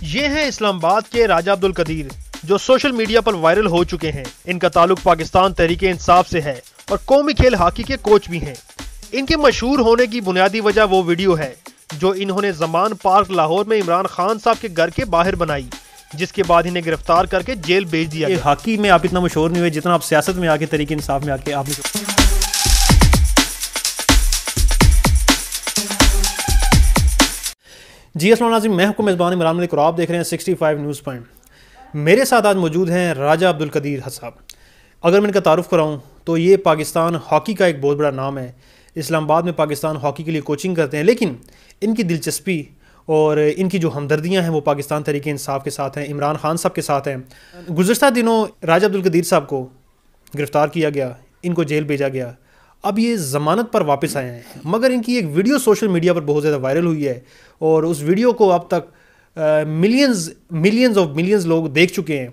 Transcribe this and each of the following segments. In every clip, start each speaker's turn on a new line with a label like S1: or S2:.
S1: یہ ہیں اسلام آباد کے راجہ عبدالقدیر جو سوشل میڈیا پر وائرل ہو چکے ہیں۔ ان کا تعلق پاکستان تحریک انصاف سے ہے اور قومی کھیل ہاکی کے کوچ بھی ہیں۔ ان کے مشہور ہونے کی بنیادی وجہ وہ ویڈیو ہے جو انہوں نے زمان پارک لاہور میں عمران خان صاحب کے گھر کے باہر بنائی، جس کے بعد انہیں گرفتار کر کے جیل بھیج دیا گیا۔ ہاکی میں آپ اتنا مشہور نہیں ہوئے جتنا آپ سیاست میں آ کے تحریک انصاف میں آ کے آپ نے جی السلام علیکم، میں حکم میزبان عمران ملک اور آپ دیکھ رہے ہیں 65 نیوز پوائنٹ۔ میرے ساتھ آج موجود ہیں راجہ عبدالقدیر صاحب۔ اگر میں ان کا تعارف کراؤں تو یہ پاکستان ہاکی کا ایک بہت بڑا نام ہے۔ اسلام آباد میں پاکستان ہاکی کے لیے کوچنگ کرتے ہیں، لیکن ان کی دلچسپی اور ان کی جو ہمدردیاں ہیں وہ پاکستان تحریک انصاف کے ساتھ ہیں، عمران خان صاحب کے ساتھ ہیں۔ گزشتہ دنوں راجہ عبدالقدیر صاحب کو گرفتار کیا گیا، ان کو جیل بھیجا گیا۔ اب یہ ضمانت پر واپس آئے ہیں، مگر ان کی ایک ویڈیو سوشل میڈیا پر بہت زیادہ وائرل ہوئی ہے اور اس ویڈیو کو اب تک ملینز لوگ دیکھ چکے ہیں۔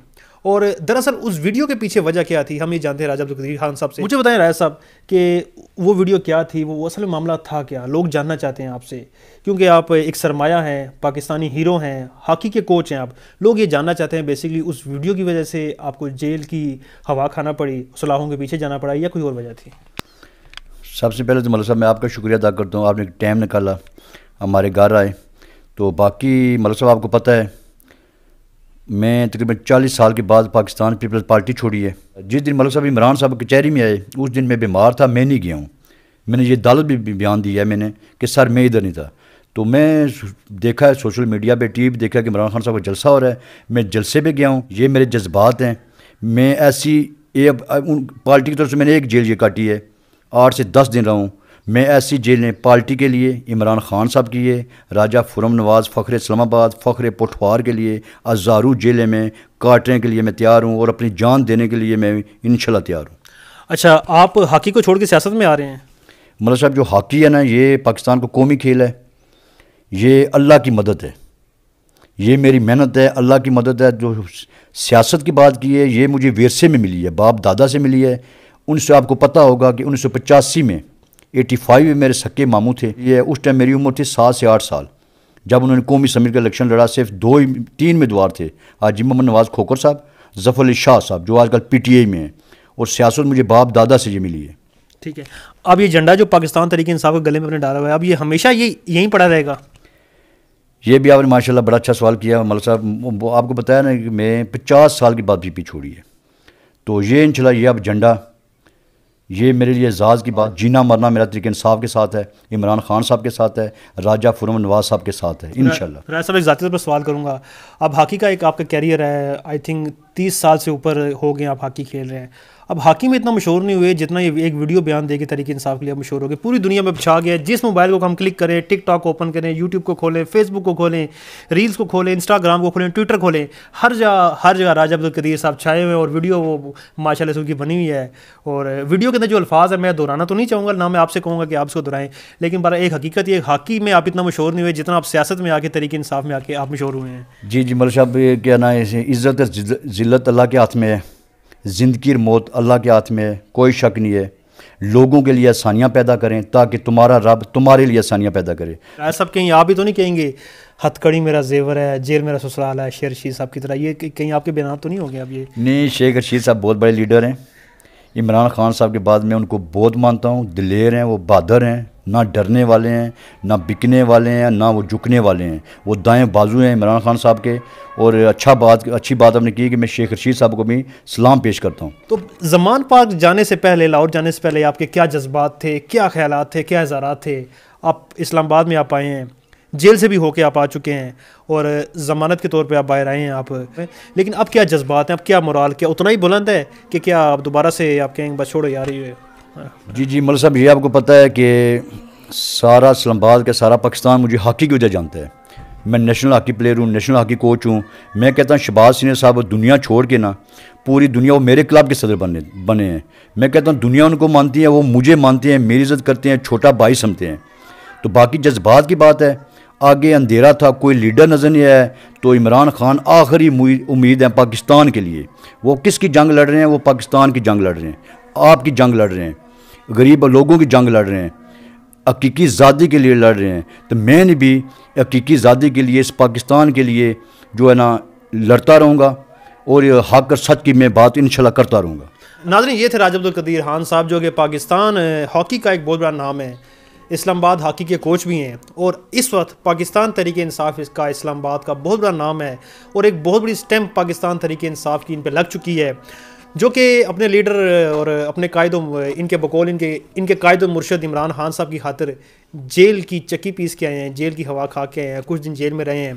S1: اور دراصل اس ویڈیو کے پیچھے وجہ کیا تھی ہم یہ جانتے ہیں راجہ عبدالقدیر خان صاحب سے۔ مجھے بتائیں راجہ صاحب کہ وہ ویڈیو کیا تھی، وہ اصل معاملہ تھا کیا؟ لوگ جاننا چاہتے ہیں آپ سے، کیونکہ آپ ایک سرمایہ ہیں، پاکستانی ہیرو ہیں، ہاکی کے کوچ ہیں آپ۔ لوگ یہ جاننا چاہتے ہیں بیسیکلی اس ویڈیو کی وجہ سے آپ کو جیل کی ہوا کھانا پڑی، سلاخوں کے پیچھے جانا پڑا، یا کوئی اور وجہ تھی؟
S2: سب سے پہلے تو ملک صاحب میں آپ کا شکریہ ادا کرتا ہوں، آپ نے ٹائم نکالا ہمارے گھر آئے۔ تو باقی ملک صاحب آپ کو پتہ ہے میں تقریباً 40 سال کے بعد پاکستان پیپلز پارٹی چھوڑی ہے۔ جس دن ملک صاحب عمران صاحب کچہری میں آئے اس دن میں بیمار تھا، میں نہیں گیا ہوں۔ میں نے یہ عدالت بھی بیان دیا ہے میں نے کہ سر میں ادھر نہیں تھا۔ تو میں دیکھا ہے سوشل میڈیا پہ ٹی وی دیکھا کہ عمران خان صاحب کا جلسہ ہو رہا ہے، میں جلسے پہ گیا ہوں۔ یہ میرے جذبات ہیں، میں ایسی پارٹی کی طرف سے میں نے ایک جیل یہ کاٹی ہے، 8 سے 10 دن رہا ہوں۔ میں ایسی جیلیں پارٹی کے لیے، عمران خان صاحب کے لیے، راجہ خرم نواز فخر اسلام آباد فخر پٹھوار کے لیے، ہزاروں جیلیں میں کاٹنے کے لیے میں تیار ہوں اور اپنی جان دینے کے لیے میں انشاءاللہ تیار ہوں۔
S1: اچھا، آپ ہاکی کو چھوڑ کے سیاست میں آ رہے ہیں؟
S2: ملک صاحب جو ہاکی ہے نا، یہ پاکستان کو قومی کھیل ہے، یہ اللہ کی مدد ہے، یہ میری محنت ہے، اللہ کی مدد ہے۔ جو سیاست کی بات کی ہے یہ مجھے ورثے میں ملی ہے، باپ دادا سے ملی ہے۔ ان سے آپ کو پتہ ہوگا کہ 1985 میں 85 میں میرے سکے ماموں تھے، یہ اس ٹائم میری عمر تھی 7 سے 8 سال، جب انہوں نے قومی اسمبلی کا الیکشن لڑا۔ صرف 3 امیدوار تھے، حاجی محمد نواز کھوکھر صاحب، ظفر علی شاہ صاحب جو آج کل پی ٹی آئی میں ہیں، اور سیاست مجھے باپ دادا سے یہ ملی ہے۔
S1: ٹھیک ہے، اب یہ جھنڈا جو پاکستان تحریک انصاف کے گلے میں اپنے ڈالا ہوا ہے، اب یہ ہمیشہ یہیں پڑا رہے گا؟
S2: یہ بھی آپ نے ماشاءاللہ بڑا اچھا سوال کیا ملک صاحب۔ آپ کو بتایا نا کہ میں 50 سال کے بعد پی پی چھوڑی ہے، تو یہ انشاءاللہ یہ اب جھنڈا یہ میرے لیے اعزاز کی بات، جینا مرنا میرا تحریک انصاف کے ساتھ ہے، عمران خان صاحب کے ساتھ ہے، راجہ خرم نواز صاحب کے ساتھ ہے انشاءاللہ۔
S1: راجہ صاحب ایک ذاتی طور پر سوال کروں گا، اب ہاکی کا ایک آپ کا کیریئر ہے، آئی تھنک 30 سال سے اوپر ہو گئے آپ ہاکی کھیل رہے ہیں۔ اب ہاکی میں اتنا مشہور نہیں ہوئے جتنا یہ ایک ویڈیو بیان دے کے تحریک انصاف کے لیے مشہور ہو گئے، پوری دنیا میں چھا گیا ہے۔ جس موبائل کو ہم کلک کریں، ٹک ٹاک اوپن کریں، یوٹیوب کو کھولیں، فیس بک کو کھولیں، ریلز کو کھولیں، انسٹاگرام کو کھولیں، ٹویٹر کھولیں، ہر جگہ راجہ عبدالقدیر صاحب چھائے ہوئے، اور ویڈیو وہ ماشاءاللہ سے ان کی بنی ہوئی ہے۔ اور ویڈیو کے اندر جو الفاظ ہیں میں دہرانا تو نہیں چاہوں گا، نہ میں آپ سے کہوں گا کہ آپ اس کو دہرائیں، لیکن برا ایک حقیقت یہ ہاکی میں آپ اتنا مشہور نہیں ہوئے جتنا آپ سیاست میں آ کے تحریک انصاف میں آ کے آپ مشہور ہوئے ہیں۔
S2: جی ملک صاحب کیا نا ہے، عزت ذلت اللہ کے ہاتھ میں ہے، زندگی اور موت اللہ کے ہاتھ میں ہے، کوئی شک نہیں ہے۔ لوگوں کے لیے آسانیاں پیدا کریں تاکہ تمہارا رب تمہارے لیے آسانیاں پیدا کرے۔
S1: سب کہیں آپ ہی تو نہیں کہیں گے ہتھ کڑی میرا زیور ہے، جیل میرا سسرال ہے، شیر رشید صاحب کی طرح، یہ کہیں آپ کے بیانات تو نہیں ہو گئے اب؟ یہ
S2: نہیں، شیخ رشید صاحب بہت بڑے لیڈر ہیں، عمران خان صاحب کے بعد میں ان کو بہت مانتا ہوں، دلیر ہیں، وہ بہادر ہیں، نہ ڈرنے والے ہیں، نہ بکنے والے ہیں، نہ وہ جھکنے والے ہیں، وہ دائیں بازو ہیں عمران خان صاحب کے۔ اور اچھی بات ہم نے کی کہ میں شیخ رشید صاحب کو بھی سلام پیش کرتا ہوں۔
S1: تو زمان پارک جانے سے پہلے، لاہور جانے سے پہلے آپ کے کیا جذبات تھے، کیا خیالات تھے، کیا اظہارات تھے؟ آپ اسلام آباد میں آپ آئے ہیں، جیل سے بھی ہو کے آپ آ چکے ہیں اور ضمانت کے طور پہ آپ باہر آئے ہیں آپ، لیکن اب کیا جذبات ہیں، اب کیا مورال، کیا اتنا ہی بلند ہے کہ کیا آپ دوبارہ سے آپ کہیں بس چھوڑو یار یہ؟
S2: جی ملک صاحب یہ آپ کو پتہ ہے کہ سارا اسلام آباد کا سارا پاکستان مجھے ہاکی کی وجہ جانتا ہے۔ میں نیشنل ہاکی پلیئر ہوں، نیشنل ہاکی کوچ ہوں۔ میں کہتا ہوں شہباز سینئر صاحب دنیا چھوڑ کے نا پوری دنیا، وہ میرے کلب کے صدر بنے ہیں۔ میں کہتا ہوں دنیا ان کو مانتی ہے، وہ مجھے مانتے ہیں، میری عزت کرتے ہیں، چھوٹا بھائی سمجھتے ہیں۔ تو باقی جذبات کی بات ہے، آگے اندھیرا تھا، کوئی لیڈر نظر نہیں آیا، تو عمران خان آخری امید ہے پاکستان کے لیے۔ وہ کس کی جنگ لڑ رہے ہیں؟ وہ پاکستان کی جنگ لڑ رہے ہیں، آپ کی جنگ لڑ رہے ہیں، غریب لوگوں کی جنگ لڑ رہے ہیں، حقیقی آزادی کے لیے لڑ رہے ہیں۔ تو میں نے بھی حقیقی آزادی کے لیے، اس پاکستان کے لیے جو ہے نا لڑتا رہوں گا اور یہ حق اور سچ کی میں بات انشاءاللہ کرتا رہوں گا۔
S1: ناظرین، یہ تھے راجہ عبدالقدیر خان صاحب، جو کہ پاکستان ہاکی کا ایک بہت بڑا نام ہے، اسلام آباد ہاکی کے کوچ بھی ہیں، اور اس وقت پاکستان تحریک انصاف کا اسلام آباد کا بہت بڑا نام ہے، اور ایک بہت بڑی سٹیمپ پاکستان تحریک انصاف کی ان پہ لگ چکی ہے، جو کہ اپنے لیڈر اور اپنے قائد ان کے بقول ان کے قائد و مرشد عمران خان صاحب کی خاطر جیل کی چکی پیس کے آئے ہیں، جیل کی ہوا کھا کے آئے ہیں، کچھ دن جیل میں رہے ہیں،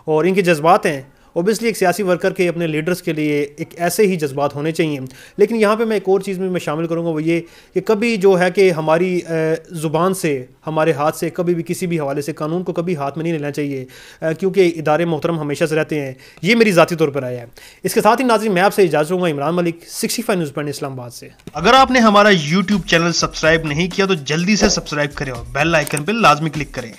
S1: اور ان کے جذبات ہیں اوبیسلی ایک سیاسی ورکر کے اپنے لیڈرز کے لیے ایک ایسے ہی جذبات ہونے چاہیے۔ لیکن یہاں پہ میں ایک اور چیز میں شامل کروں گا، وہ یہ کہ کبھی جو ہے کہ ہماری زبان سے، ہمارے ہاتھ سے کبھی بھی کسی بھی حوالے سے قانون کو کبھی ہاتھ میں نہیں لینا چاہیے، کیونکہ ادارے محترم ہمیشہ سے رہتے ہیں۔ یہ میری ذاتی طور پر آیا ہے۔ اس کے ساتھ ہی ناظرین، میں آپ سے اجازت لوں گا۔ عمران ملک، 65 نیوز پوائنٹ اسلام آباد سے۔ اگر آپ نے ہمارا یوٹیوب چینل سبسکرائب نہیں کیا تو جلدی سے سبسکرائب کریں اور بیل آئیکن پہ لازمی کلک کریں۔